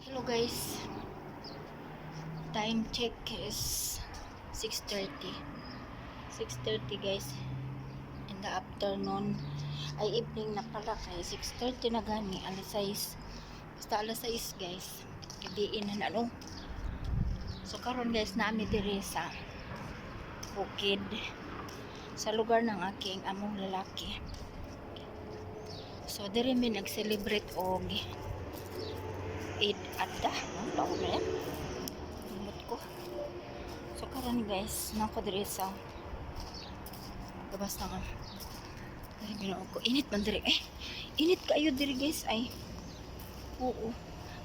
Hello guys, time check is 6:30. 6:30 guys, in the afternoon. Ay evening na pala kay 6:30 na gani, alas 6. Basta alas 6 guys, gabiin na ano. So karon guys, nami diri sa bukid, sa lugar ng aking among lalaki. So diri mi nag-celebrate og Eid Adha, no? Taon na yan. Limot ko. So karon guys, nako diri sa gabas na nga. Ay, ginoon ko. Init man diri. Init kayo diri guys. Ay, oo.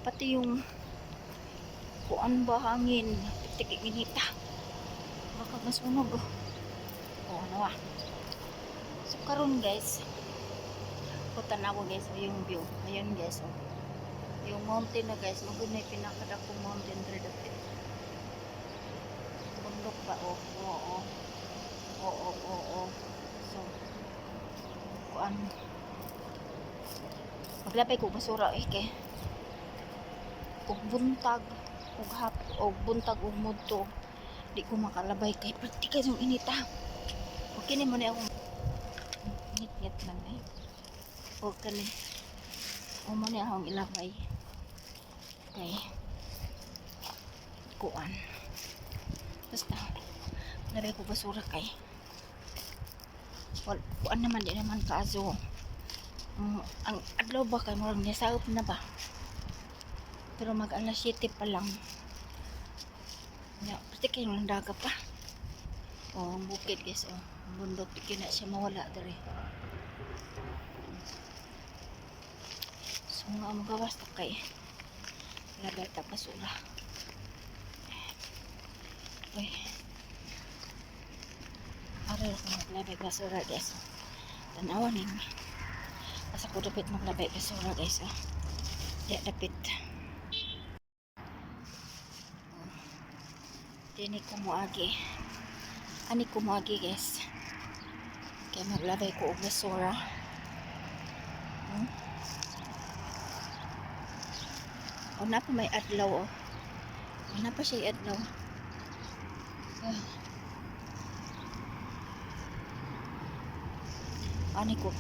Pati yung kuan ba hangin. Tikik inita. Baka masunog. Oh, ano ah. So karon guys, putan ako guys. O yung view. Ayun guys. Oh. Yung mountain na guys. Magunay pinakadakong mountain diri dapit. Bundok ba? Oh, oo. Oo. So, kuan. Maglapay ko basura kay ug buntag ug hap ug buntag ug mudto di ko makalabay kay praktikal yung inita. Okay ni mo ni ako init lang ay. Okay ni. O mo ni akong ilabay. Kay kuan. Basta labay ko basura kay kuan naman di naman kaazo. Ang adlaw ba kay murag nisaup na ba? Pero mag alas 7 pa lang. Ya, pati kayo ng daga pa. Oh, ang bukid guys, oh. Ang bundok, di na siya mawala dari. So, mga magawas na kay labay ta basura. Uy. Aral ko maglabay basura guys. Tanawan ninyo. Asa ko dapit maglabay basura guys, oh. Ya, dapit. Dini ko moagi. Ani ko moagi guys. Kaya maglabay ko og basura. O na pa may adlaw, oh. O na pa siya adlaw. Ani ko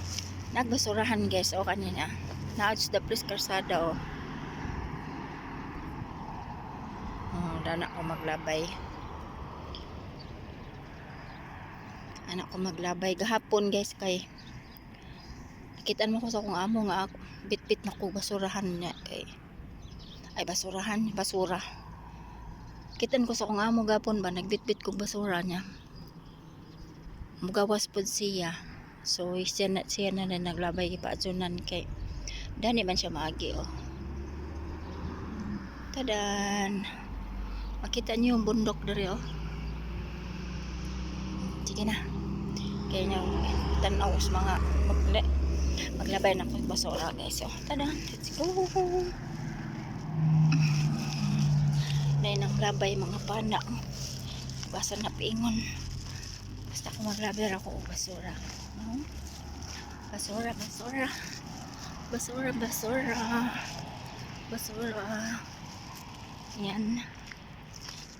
nagbasurahan guys, o kanina. Na-outs the place karsada, oh. Dana ko maglabay. Anak ko maglabay gahapon guys kay nakitaan mo ko sa akong amo nga bit-bit na ko basurahan niya kay ay basura. Kitan ko sa akong amo gapon ba nagbit-bit kog basura niya. Mugawas pod siya. So siya na naglabay ipaadsunan kay dani man siya maagi, oh. Tadan. Makita niyo yung bundok diri, oh. Sige na. Kaya niyo tanaw sa mga maglabay na ko basura guys, oh. Tadan. Let's go. Nay nang labay mga pana. Basta na piingon. Basta ko maglabay ako og basura. No? Basura. Yan.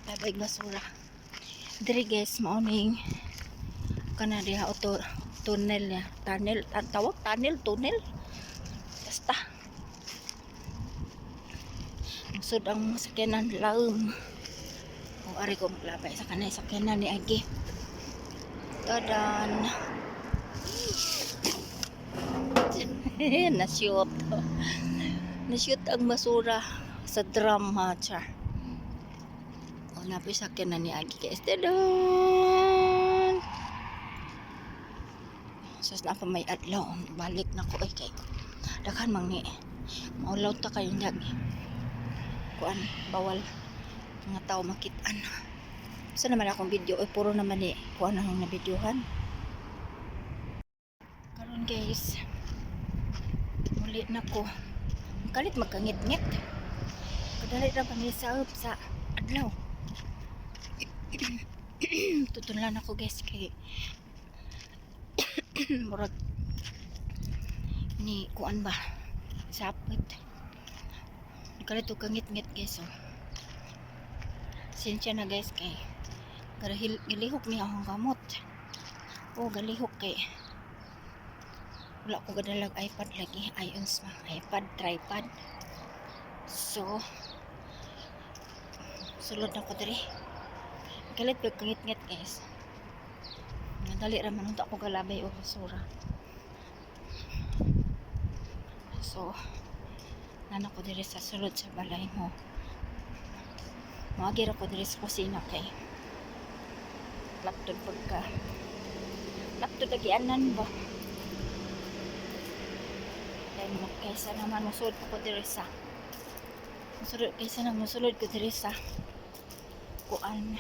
Labay basura. Diri guys, morning. Kana diha auto tunnel ya. Tunnel. Basta. Sud ang sakyanan laum. O ari ko maglabay sa kanay sakyanan ni Agi. Tadan. Nashoot ang basura sa drum ha, char. O napi sakyanan ni Agi guys. Tadan. Sus na pa may adlaw. Balik na ko ay kay daghan mang ni. Maulaw ta kayo niyag. Kuan bawal mga tao makitaan. Sa naman akong video ay puro naman ni kuan ang nabidyohan. Karon guys, muli na ko. Kalit magkangit-ngit. Kadali ra pangisaup sa adlaw. Tutulan ako guys kay murag ni kuan ba sapit. Kalito kangit-ngit guys oh. Sensya na guys kay galihok niya akong kamot. Oh, galihok kay wala ko gadalag iPad lagi. Ayos ma. iPad, tripod. So, sulod na ko diri. Kalit kangit-ngit guys. Dali ra man unta ko galabay o basura. So, nana ko diri sa sulod sa balay mo. Maagi ra ko diri sa kusina kay laptop pagka laptop lagi anan ba. Kaya kaysa naman musulod ko diri sa musulod ko diri sa kuan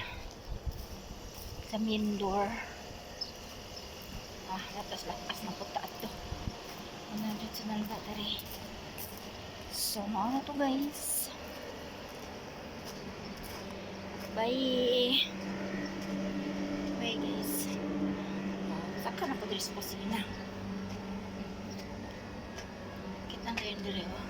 sa main door. Lakas na puta ato. Nandun sa battery. So, mauna to guys. Bye. Bye guys. Saka na ko diri sa kusina. Kita na yun diri oh.